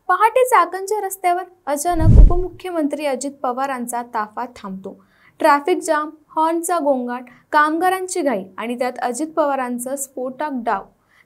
पहाटे चाकणच्या रस्त्यावर अचानक उपमुख्यमंत्री अजित पवारांचा ताफा थांबतो। ट्रॅफिक जाम, हॉर्नचा गोंगाट, कामगारांची घाई आणि त्यात अजित पवारांचं स्फोटक डाव।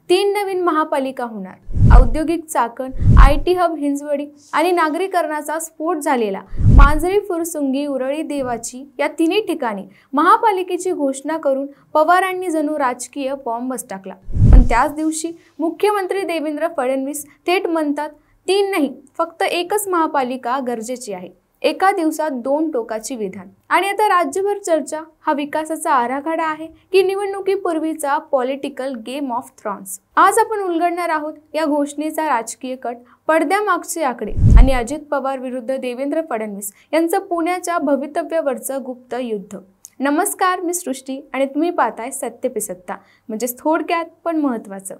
3 नवीन महापालिका होणार। औद्योगिक चाकण, IT हब हिंजवडी आणि नागरीकरणाचा स्फोट झालेला मांजरी, फुरसुंगी, उरळी देवाची या तिन्ही ठिकाणी महापालिकेची घोषणा करून पवारांनी जणू राजकीय बॉम्बच टाकला। पण त्याच दिवशी मुख्यमंत्री देवेंद्र फडणवीस थेट म्हणतात 3 नाही, फक्त एकच महापालिका गरजेची आहे। एका दिवसात 2 टोकाची विधान। आणि आता राज्यभर चर्चा, हा विकासाचा आराखडा आहे की निवडणुकीपूर्वीचा पॉलिटिकल गेम ऑफ थ्रॉन्स। आज आपण उलगडणार आहोत या घोषणेचा राजकीय कट, पडद्यामागचे आकडे आणि अजित पवार विरुद्ध देवेंद्र फडणवीस यांचं पुण्याच्या भवितव्यावरचं गुप्त युद्ध। नमस्कार, मी सृष्टी आणि तुम्ही पाहताय सत्य पे सत्ता, म्हणजे थोडक्यात पण महत्त्वाचं।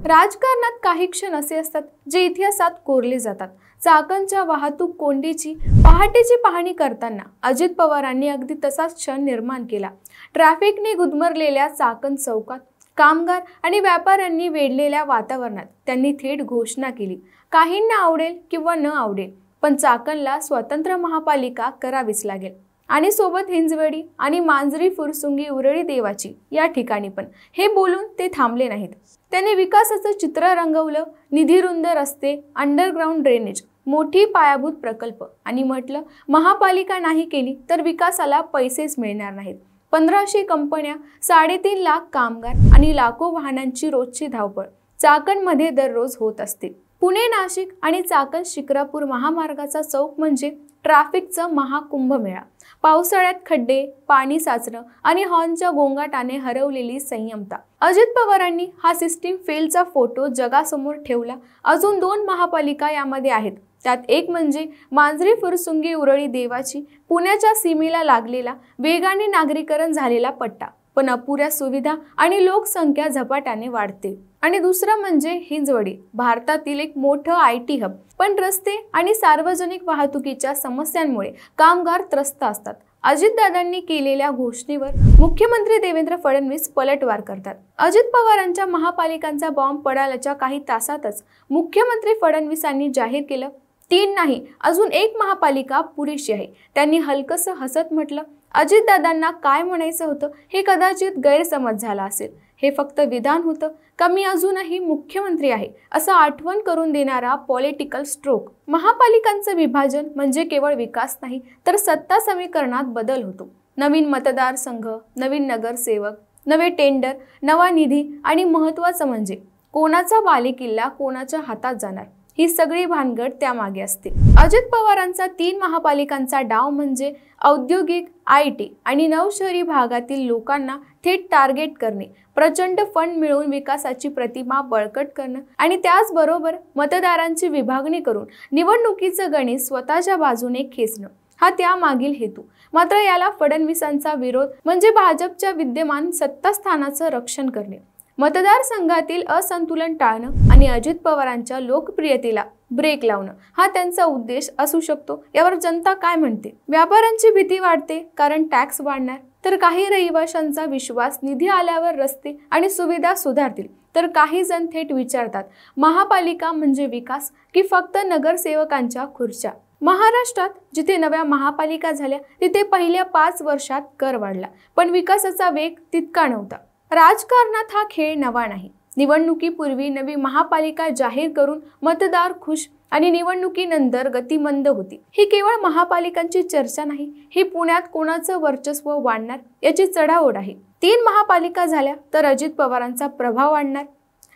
राजकारणात काही क्षण असे असतात जे इतिहासात कोरले जातात। चाकणच्या वाहतूक कोंडीची पहाटेची पाहणी करताना अजित पवारांनी अगदी तसाच क्षण निर्माण केला। ट्रॅफिकने गुदमरलेल्या चाकण चौकात कामगार आणि व्यापाऱ्यांनी वेढलेल्या वातावरणात त्यांनी थेट घोषणा केली, काहींना आवडेल किंवा न आवडेल, पण चाकणला स्वतंत्र महापालिका करावीच लागेल। आणि सोबत हिंजवडी आणि मांजरी, फुरसुंगी, उरळी देवाची या ठिकाणी पण। हे बोलून ते थांबले नाहीत। त्यांनी विकासाचं चित्र रंगवलं, निधीरुंद रस्ते, अंडरग्राऊंड ड्रेनेज, मोठी पायाभूत प्रकल्प आणि म्हटलं महापालिका नाही केली तर विकासाला पैसेच मिळणार नाहीत। 1500 कंपन्या, 3.5 लाख कामगार आणि लाखो वाहनांची रोजची धावपळ चाकणमध्ये दररोज होत असते। पुणे, नाशिक आणि चाकण शिक्रापूर महामार्गाचा चौक म्हणजे ट्रॅफिकचं महाकुंभमेळा। पावसाळ्यात खड्डे, पाणी साचणं आणि हॉर्नच्या गोंगाटाने हरवलेली संयमता। अजित पवारांनी हा सिस्टीम फेलचा फोटो जगासमोर ठेवला। अजून 2 महापालिका यामध्ये आहेत। त्यात एक म्हणजे मांजरी, फुरसुंगी, उरळी देवाची, पुण्याच्या सीमेला लागलेला, वेगाने नागरीकरण झालेला पट्टा, पण अपुऱ्या सुविधा आणि लोकसंख्या झपाट्याने वाढते। आणि दुसरं म्हणजे हिंजवडी, भारतातील एक मोठं IT हब, पण रस्ते आणि सार्वजनिक वाहतुकीच्या समस्यांमुळे कामगार त्रस्त असतात। अजितदादांनी केलेल्या घोषणेवर मुख्यमंत्री देवेंद्र फडणवीस पलटवार करतात। अजित पवारांच्या महापालिकांचा बॉम्ब पडायच्या काही तासातच मुख्यमंत्री फडणवीसांनी जाहीर केलं, 3 नाही, अजून एक महापालिका पुरेशी आहे। त्यांनी हलकसं हसत म्हटलं, अजितदादांना काय म्हणायचं होतं हे कदाचित गैरसमज झाला असेल। हे फक्त विधान होतं का मी अजूनही मुख्यमंत्री आहे असं आठवण करून देणारा पॉलिटिकल स्ट्रोक। महापालिकांचं विभाजन म्हणजे केवळ विकास नाही तर सत्ता समीकरणात बदल होतो। नवीन मतदारसंघ, नवीन नगरसेवक, नवे टेंडर, नवा निधी आणि महत्त्वाचं म्हणजे कोणाचा बालेकिल्ला कोणाच्या हातात जाणार, ही सगळी भानगड त्यामागे असते। अजित पवारांचा 3 महापालिकांचा डाव म्हणजे औद्योगिक, IT आणि नवशहरी भागातील लोकांना थेट टार्गेट करणे, प्रचंड फंड मिळवून विकासाची प्रतिमा बळकट करणं आणि त्याचबरोबर मतदारांची विभागणी करून निवडणुकीचं गणित स्वतःच्या बाजूने खेचणं, हा त्यामागील हेतू। मात्र याला फडणवीसांचा विरोध म्हणजे भाजपच्या विद्यमान सत्तास्थानाचं रक्षण करणे, मतदारसंघातील असंतुलन टाळणं आणि अजित पवारांच्या लोकप्रियतेला ब्रेक लावणं, हा त्यांचा उद्देश असू शकतो। यावर जनता काय म्हणते? व्यापाऱ्यांची भीती वाढते कारण टॅक्स वाढणार, तर काही रहिवाशांचा विश्वास निधी आल्यावर रस्ते आणि सुविधा सुधारतील, तर काही जण थेट विचारतात महापालिका म्हणजे विकास की फक्त नगरसेवकांच्या खुर्च्या। महाराष्ट्रात जिथे नव्या महापालिका झाल्या तिथे पहिल्या 5 वर्षात कर वाढला, पण विकासाचा वेग तितका नव्हता। राजकारणात हा खेळ नवा नाही। निवडणुकीपूर्वी नवी महापालिका जाहीर करून मतदार खुश आणि निवडणुकीनंतर गती मंद होती। ही केवळ महापालिकांची चर्चा नाही, ही पुण्यात कोणाचं वर्चस्व वाढणार याची चढाओढ आहे। 3 महापालिका झाल्या तर अजित पवारांचा प्रभाव वाढणार,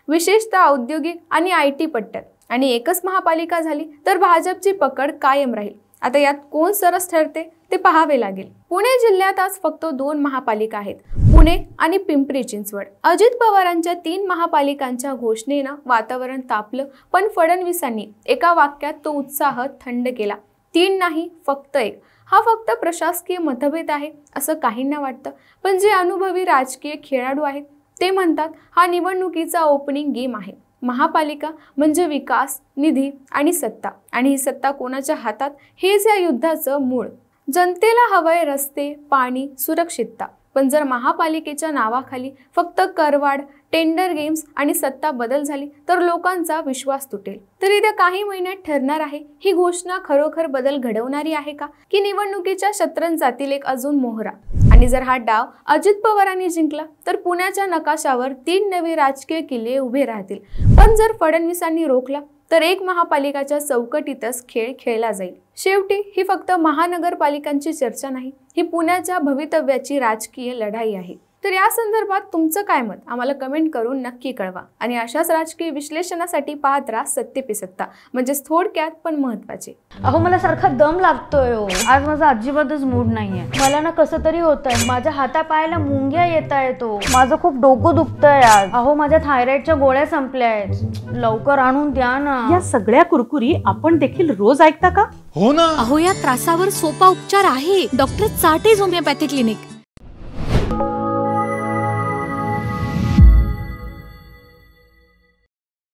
विशेषतः औद्योगिक आणि IT पट्ट्यात, आणि एकच महापालिका झाली तर भाजपची पकड कायम राहील। आता यात कोण सरस ठरते ते पाहावे लागेल। पुणे जिल्ह्यात आज फक्त 2 महापालिका आहेत, पुणे आणि पिंपरी चिंचवड। अजित पवारांच्या 3 महापालिकांच्या घोषणेनं वातावरण तापलं, पण फडणवीसांनी एका वाक्यात तो उत्साह थंड केला। 3 नाही, फक्त 1 हा फक्त प्रशासकीय मतभेद आहे असं काहींना वाटतं, पण जे अनुभवी राजकीय खेळाडू आहेत ते म्हणतात हा निवडणुकीचा ओपनिंग गेम आहे। महापालिका म्हणजे विकास, निधी आणि सत्ता, आणि ही सत्ता कोणाच्या हातात हेच या युद्धाचं मूळ। जनतेला हवंय रस्ते, पाणी, सुरक्षितता, पण जर महापालिकेच्या नावाखाली फक्त करवाढ, टेंडर गेम्स आणि सत्ता बदल झाली तर लोकांचा विश्वास तुटेल। तर येत्या काही महिन्यात ठरणार आहे ही घोषणा खरोखर बदल घडवणारी आहे का, की निवडणुकीच्या शतरंजातील एक अजून मोहरा। आणि जर हा डाव अजित पवारांनी जिंकला तर पुण्याच्या नकाशावर 3 नवे राजकीय किल्ले उभे राहतील, पण जर फडणवीसांनी रोखला तर एक महापालिकाच्या चौकटीतच खेळ खेळला जाईल। शेवटी ही फक्त महानगरपालिकांची चर्चा नाही, ही पुण्याच्या भवितव्याची राजकीय लढाई आहे। तर या संदर्भात तुमचं काय मत आम्हाला कमेंट करून नक्की कळवा आणि अशाच राजकीय विश्लेषणासाठी पाहत राहा सत्य पे सत्ता, म्हणजे थोडक्यात पण महत्त्वाचे। अहो मला सारखा दम लागतोय हो, आज माझा अजिबातच मूड नाहीये। मला ना कसं तरी होतंय, माझ्या हातापायाला मुंग्या येतायत, माझं खूप डोकं दुखतंय आज। अहो माझ्या थायरॉइडच्या गोळ्या संपल्या आहेत, लवकर आणून द्या ना। या सगळ्या कुरकुरी आपण देखील रोज ऐकता का? हो ना। अहो या त्रासावर सोपा उपचार आहे, डॉक्टर चाटेज होमिओपॅथी क्लिनिक।